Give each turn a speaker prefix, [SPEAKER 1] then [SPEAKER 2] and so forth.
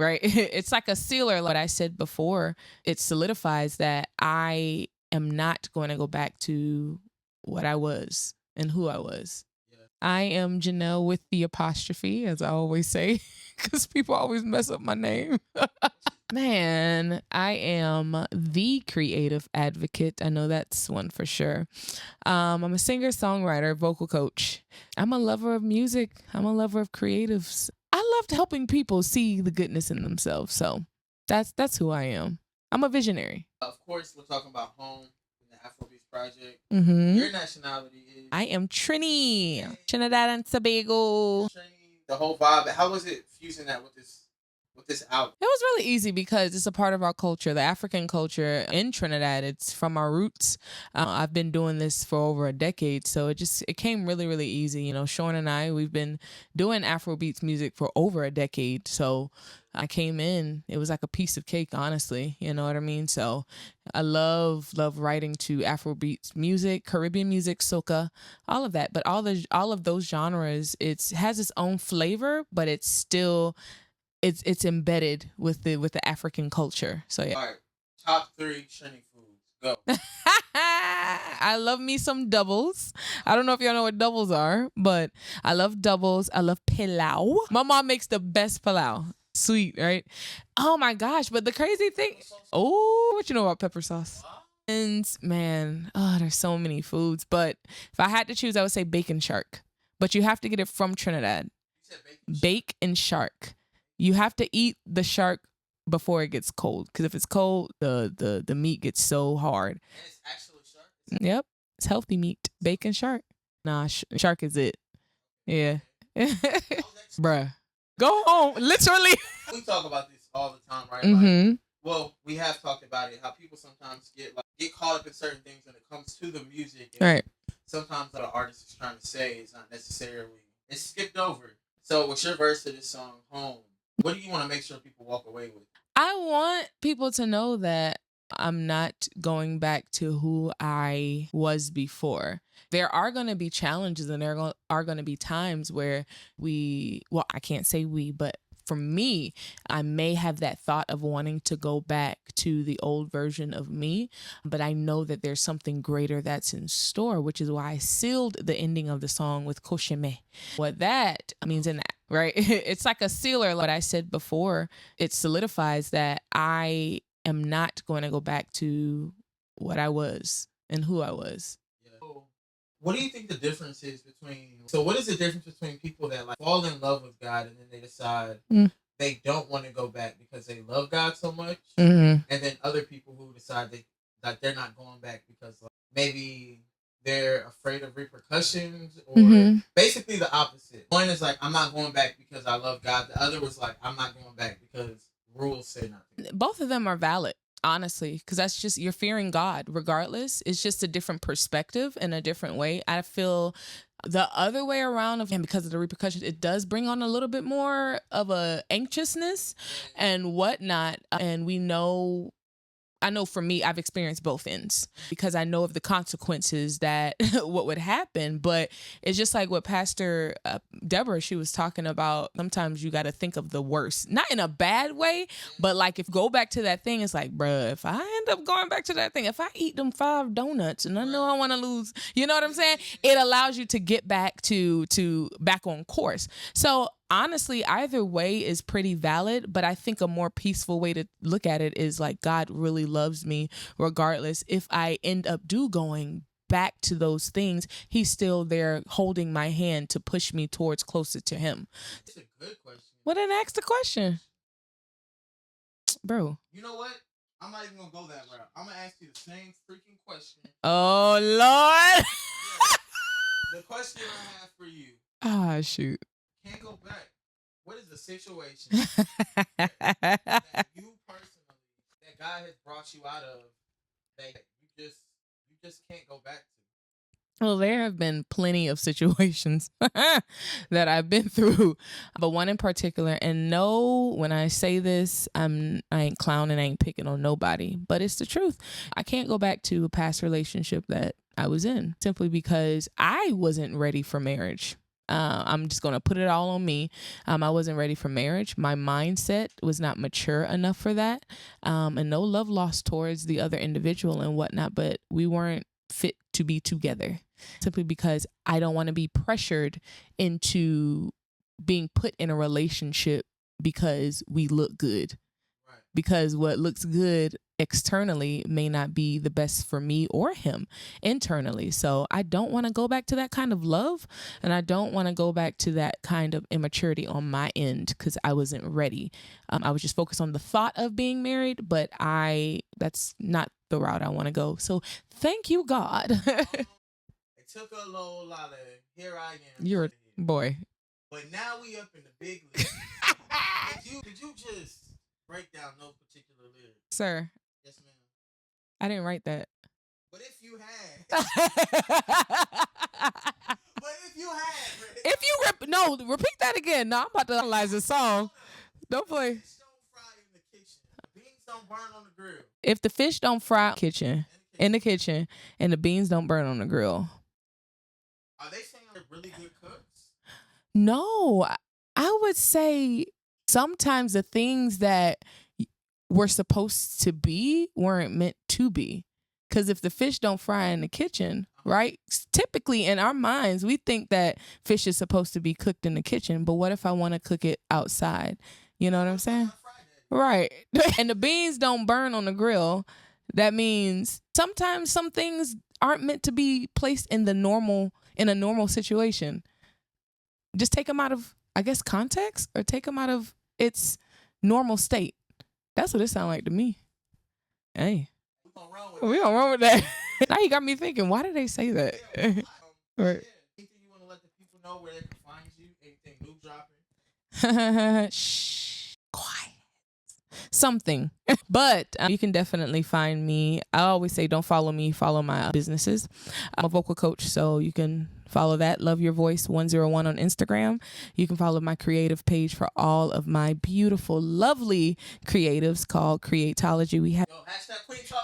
[SPEAKER 1] right? It's like a sealer. Like I said before, it solidifies that I am not going to go back to what I was and who I was. I am Janelle with the apostrophe, as I always say, because people always mess up my name. Man, I am the creative advocate. I know that's one for sure. I'm a singer, songwriter, vocal coach. I'm a lover of music. I'm a lover of creatives. I loved helping people see the goodness in themselves. So that's who I am. I'm a visionary.
[SPEAKER 2] Of course, we're talking about home and the Afrobeats project.
[SPEAKER 1] Mm-hmm.
[SPEAKER 2] Your nationality is?
[SPEAKER 1] I am Trini, Trinidad and Tobago.
[SPEAKER 2] Trini, the whole vibe. How was it fusing that with this album?
[SPEAKER 1] It was really easy because it's a part of our culture, the African culture in Trinidad. It's from our roots. I've been doing this for over a decade, so it came really, really easy. You know, Sean and I, we've been doing Afrobeats music for over a decade, so I came in, it was like a piece of cake, honestly. You know what I mean? So I love writing to Afrobeats music, Caribbean music, soca, all of that. But all of those genres, it has its own flavor, but it's still it's embedded with the African culture. So yeah.
[SPEAKER 2] All right, top 3 Trini foods. Go.
[SPEAKER 1] I love me some doubles. I don't know if y'all know what doubles are, but I love doubles. I love pilau. My mom makes the best pilau. Sweet, right? Oh my gosh! But the crazy thing, what you know about pepper sauce? And man, there's so many foods. But if I had to choose, I would say bacon shark. But you have to get it from Trinidad. Bacon shark. You have to eat the shark before it gets cold, because if it's cold, the meat gets so hard.
[SPEAKER 2] And it's actually shark?
[SPEAKER 1] Yep, it's healthy meat. Bacon shark. Nah, shark is it. Yeah. Bruh. Go home, literally.
[SPEAKER 2] We talk about this all the time, right?
[SPEAKER 1] Mm-hmm.
[SPEAKER 2] Like, well, we have talked about it, how people sometimes get caught up in certain things when it comes to the music. And
[SPEAKER 1] right.
[SPEAKER 2] Sometimes what an artist is trying to say is not necessarily, it's skipped over. So with your verse to this song, Home, what do you want to make sure people walk away with?
[SPEAKER 1] I want people to know that I'm not going back to who I was before. There are going to be challenges, and there are going to be times where I can't say we, but for me, I may have that thought of wanting to go back to the old version of me, but I know that there's something greater that's in store, which is why I sealed the ending of the song with Kosheme. What that means in that, right? It's like a sealer. Like I said before, it solidifies that I am not going to go back to what I was and who I was.
[SPEAKER 2] What do you think the difference is what is the difference between people that fall in love with God and then they decide they don't want to go back because they love God so much, and then other people who decide that they're not going back because maybe they're afraid of repercussions, or basically the opposite. One is like, I'm not going back because I love God. The other was like, I'm not going back because rules say nothing.
[SPEAKER 1] Both of them are valid. Honestly, because that's just, you're fearing God regardless. It's just a different perspective and a different way. I feel the other way around, and because of the repercussions, it does bring on a little bit more of a anxiousness and whatnot. And I know for me, I've experienced both ends because I know of the consequences that what would happen. But it's just like what Pastor Deborah, she was talking about. Sometimes you got to think of the worst, not in a bad way, but like if go back to that thing, it's like, bruh, if I end up going back to that thing, if I eat them 5 donuts and I know I want to lose, you know what I'm saying? It allows you to get back to back on course. So honestly, either way is pretty valid, but I think a more peaceful way to look at it is like, God really loves me regardless. If I end up going back to those things, he's still there holding my hand to push me towards closer to him.
[SPEAKER 2] It's a good question.
[SPEAKER 1] Well, then ask the question. Bro.
[SPEAKER 2] You know what? I'm not even going to go that route. I'm going to ask you the same freaking question.
[SPEAKER 1] Oh, Lord.
[SPEAKER 2] The question I have for you.
[SPEAKER 1] Ah, shoot.
[SPEAKER 2] Can't go back. What is the situation that you personally, that God has brought you out of, that you just can't go back to?
[SPEAKER 1] Well, there have been plenty of situations that I've been through, but one in particular, and no, when I say this, I ain't clowning, I ain't picking on nobody, but it's the truth. I can't go back to a past relationship that I was in simply because I wasn't ready for marriage. I'm just going to put it all on me. I wasn't ready for marriage. My mindset was not mature enough for that. And no love lost towards the other individual and whatnot, but we weren't fit to be together simply because I don't want to be pressured into being put in a relationship because we look good. Right. Because what looks good externally may not be the best for me or him internally. So I don't want to go back to that kind of love, and I don't want to go back to that kind of immaturity on my end because I wasn't ready. I was just focused on the thought of being married, but that's not the route I want to go. So thank you, God.
[SPEAKER 2] It took a little lot of here I am.
[SPEAKER 1] You're a boy.
[SPEAKER 2] But now we up in the big league. Could you just break down those particular lyrics?
[SPEAKER 1] Sir.
[SPEAKER 2] Yes, ma'am.
[SPEAKER 1] I didn't write that.
[SPEAKER 2] But if you had.
[SPEAKER 1] No, repeat that again. No, I'm about to analyze the song. Don't play.
[SPEAKER 2] Fish don't fry in the kitchen. Beans don't burn on the grill.
[SPEAKER 1] If the fish don't fry in the kitchen, and the beans don't burn on the grill.
[SPEAKER 2] Are they saying they're really good cooks?
[SPEAKER 1] No, I would say sometimes the things that were supposed to be weren't meant to be. Because if the fish don't fry in the kitchen, right? Typically in our minds, we think that fish is supposed to be cooked in the kitchen. But what if I want to cook it outside? You know what I'm saying? Right. And the beans don't burn on the grill. That means sometimes some things aren't meant to be placed in a normal situation. Just take them out of, I guess, context, or take them out of its normal state. That's what it sounds like to me. Hey. We don't run with that. Now you got me thinking, why did they say that?
[SPEAKER 2] Right.
[SPEAKER 1] Right.
[SPEAKER 2] Anything you want to let the people know where they can find you? Anything new dropping?
[SPEAKER 1] Shh. Quiet. Something. But you can definitely find me. I always say don't follow me, follow my businesses. I'm a vocal coach, so you can follow that. Love Your Voice 101 on Instagram. You can follow my creative page for all of my beautiful, lovely creatives called Creatology. We have
[SPEAKER 2] #Queen Talk.